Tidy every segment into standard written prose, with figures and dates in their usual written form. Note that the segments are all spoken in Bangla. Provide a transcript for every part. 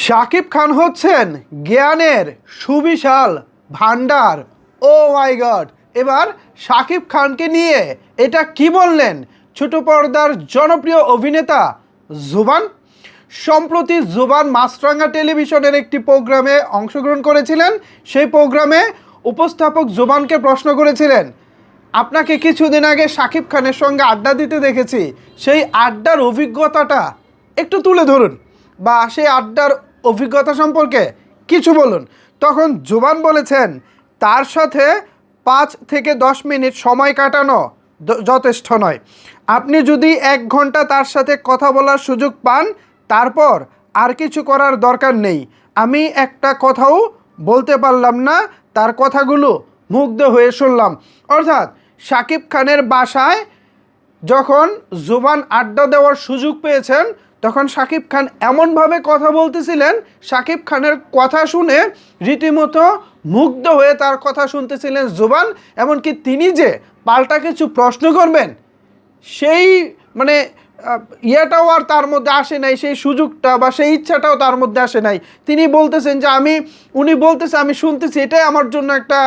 শাকিব খান হচ্ছেন জ্ঞানের সুবিশাল ভান্ডার। ও মাই গড, এবার শাকিব খানকে নিয়ে এটা কি বললেন ছোট পর্দার জনপ্রিয় অভিনেতা জুবান। সম্প্রতি জুবান মাছরাঙা টেলিভিশনের একটি প্রোগ্রামে অংশগ্রহণ করেছিলেন। সেই প্রোগ্রামে উপস্থাপক জুবানকে প্রশ্ন করেছিলেন, আপনাকে কিছুদিন আগে শাকিব খানের সঙ্গে আড্ডা দিতে দেখেছি, সেই আড্ডার অভিজ্ঞতাটা একটু তুলে ধরুন বা সেই আড্ডার অভিজ্ঞতা সম্পর্কে কিছু বলুন। তখন জুবান বলেছেন, তার সাথে 5 থেকে 10 মিনিট সময় কাটানো যথেষ্ট নয়। আপনি যদি 1 ঘন্টা তার সাথে কথা বলার সুযোগ পান, তারপর আর কিছু করার দরকার নেই। আমি একটা কথাও বলতে পারলাম না, তার কথাগুলো মুগ্ধ হয়ে শুনলাম। অর্থাৎ শাকিব খানের বাসায় যখন জুবান আড্ডা দেওয়ার সুযোগ পেয়েছেন, তখন শাকিব খান এমনভাবে কথা বলতেছিলেন, শাকিব খানের কথা শুনে রীতিমতো মুগ্ধ হয়ে তার কথা শুনতেছিলেন জুবান। এমনকি তিনি যে পাল্টা কিছু প্রশ্ন করবেন, সেই মানে ইয়েটাও আর তার মধ্যে আসে নাই, সেই সুযোগটা বা সেই ইচ্ছাটাও তার মধ্যে আসে নাই। তিনি বলতেছেন যে উনি বলতেছে আমি শুনতেছি, এটাই আমার জন্য একটা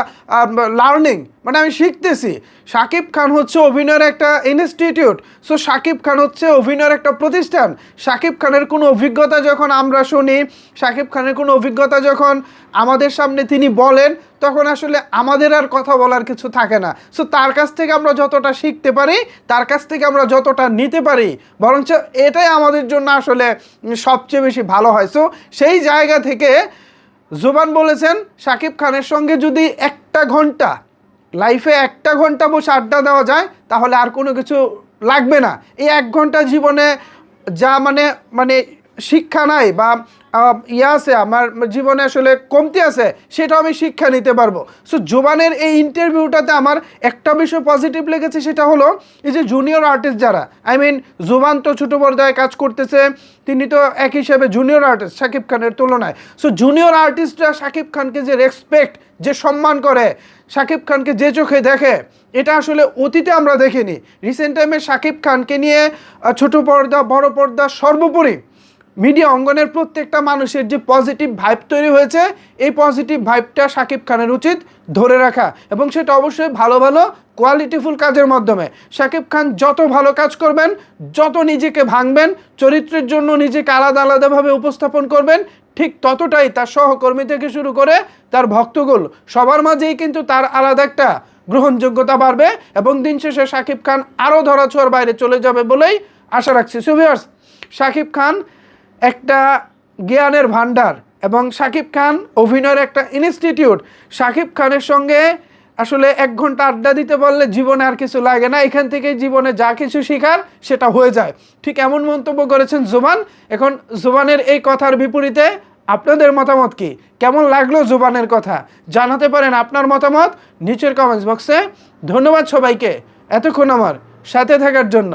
লার্নিং, মানে আমি শিখতেছি। শাকিব খান হচ্ছে অভিনয়ের একটা ইনস্টিটিউট। সো শাকিব খান হচ্ছে অভিনয়ের একটা প্রতিষ্ঠান। শাকিব খানের কোনো অভিজ্ঞতা যখন আমরা শুনি, শাকিব খানের কোনো অভিজ্ঞতা যখন আমাদের সামনে তিনি বলেন, তখন আসলে আমাদের আর কথা বলার কিছু থাকে না। সো তার কাছ থেকে আমরা যতটা শিখতে পারি, তার কাছ থেকে আমরা যতটা নিতে পারি, বরঞ্চ এটাই আমাদের জন্য আসলে সবচেয়ে বেশি ভালো হয়। সো সেই জায়গা থেকে জুবান বলেছেন, শাকিব খানের সঙ্গে যদি 1 ঘন্টা লাইফে 1 ঘন্টা বসে আড্ডা দেওয়া যায়, তাহলে আর কোনো কিছু লাগবে না। এই 1 ঘন্টা জীবনে যা মানে শিক্ষা নাই বা আছে আমার জীবনে আসলে কমতি আছে, সেটাও আমি শিক্ষা নিতে পারবো। সো জুবানের এই ইন্টারভিউটাতে আমার একটা বিষয় পজিটিভ লেগেছে, সেটা হলো এই যে জুনিয়র আর্টিস্ট যারা, জুবান তো ছোটো পর্দায় কাজ করতেছে, তিনি তো এক হিসেবে জুনিয়র আর্টিস্ট শাকিব খানের তুলনায়। সো জুনিয়র আর্টিস্টরা শাকিব খানকে যে রেসপেক্ট, যে সম্মান করে, শাকিব খানকে যে চোখে দেখে, এটা আসলে অতীতে আমরা দেখিনি। রিসেন্ট টাইমে শাকিব খানকে নিয়ে ছোট পর্দা, বড় পর্দা, সর্বোপরি মিডিয়া অঙ্গনের প্রত্যেকটা মানুষের যে পজিটিভ ভাইব তৈরি হয়েছে, এই পজিটিভ ভাইবটা শাকিব খানের উচিত ধরে রাখা, এবং সেটা অবশ্যই ভালো ভালো কোয়ালিটিফুল কাজের মাধ্যমে। শাকিব খান যত ভালো কাজ করবেন, যত নিজেকে ভাঙবেন, চরিত্রের জন্য নিজেকে আলাদা আলাদাভাবে উপস্থাপন করবেন, ঠিক ততটাই তার সহকর্মী থেকে শুরু করে তার ভক্তগুলো সবার মাঝেই কিন্তু তার আলাদা একটা গ্রহণযোগ্যতা বাড়বে, এবং দিন শেষে শাকিব খান আরও ধরাছোঁয়ার বাইরে চলে যাবে বলেই আশা রাখছি। সো ভিউয়ার্স, শাকিব খান একটা জ্ঞানের ভান্ডার এবং শাকিব খান অভিনয়ের একটা ইনস্টিটিউট। শাকিব খানের সঙ্গে আসলে 1 ঘন্টা আড্ডা দিতে পারলে জীবনে আর কিছু লাগে না, এখান থেকে জীবনে যা কিছু শেখার সেটা হয়ে যায়। ঠিক এমন মন্তব্য করেছেন জুবান। এখন জুবানের এই কথার বিপরীতে আপনাদের মতামত কি? কেমন লাগলো জুবানের কথা? জানাতে পারেন আপনার মতামত নিচের কমেন্টস বক্সে। ধন্যবাদ সবাইকে এতক্ষণ আমার সাথে থাকার জন্য।